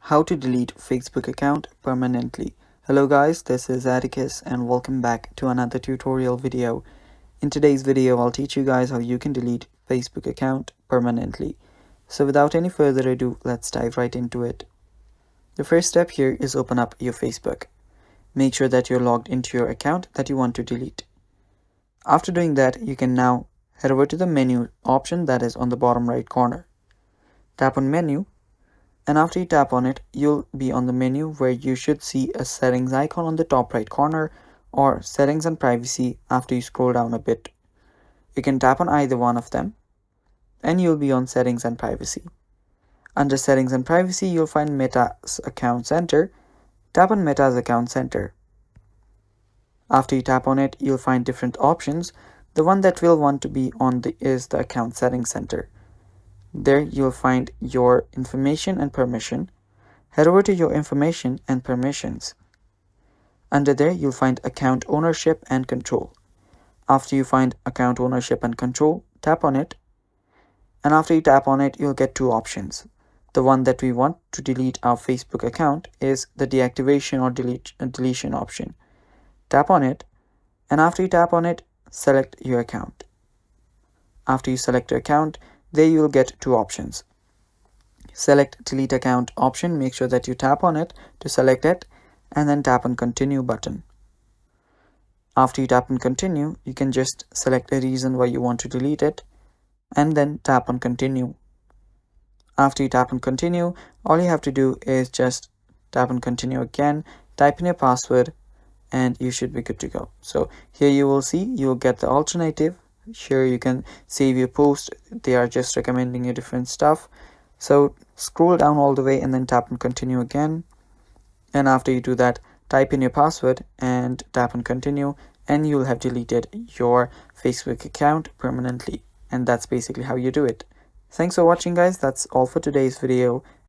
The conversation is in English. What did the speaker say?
How to delete Facebook account permanently. Hello guys, this is Atticus and welcome back to another tutorial video. In today's video, I'll teach you guys how you can delete Facebook account permanently. So without any further ado, let's dive right into it. The first step here is open up your Facebook. Make sure that you're logged into your account that you want to delete. After doing that, you can now head over to the menu option that is on the bottom right corner. Tap on menu. And after you tap on it, you'll be on the menu where you should see a settings icon on the top right corner or settings and privacy after you scroll down a bit. You can tap on either one of them and you'll be on settings and privacy. Under settings and privacy, you'll find Meta's account center. Tap on Meta's account center. After you tap on it, you'll find different options. The one that we'll want to be on is the account settings center. There you'll find your information and permission. Head over to your information and permissions. Under there you'll find account ownership and control. After you find account ownership and control, tap on it. And after you tap on it, you'll get two options. The one that we want to delete our Facebook account is the deactivation or deletion option. Tap on it, and after you tap on it, select your account. After you select your account, there you will get two options. Select delete account option, make sure that you tap on it to select it, and then tap on continue button. After you tap on continue, you can just select a reason why you want to delete it and then tap on continue. After you tap on continue, all you have to do is just tap on continue again, type in your password, and you should be good to go. So here you will see you'll get the alternative. Here you can save your post. They are just recommending you different stuff. So scroll down all the way and then tap on continue again. And after you do that, type in your password and tap on continue, and you'll have deleted your Facebook account permanently. And that's basically how you do it. Thanks for watching guys. That's all for today's video.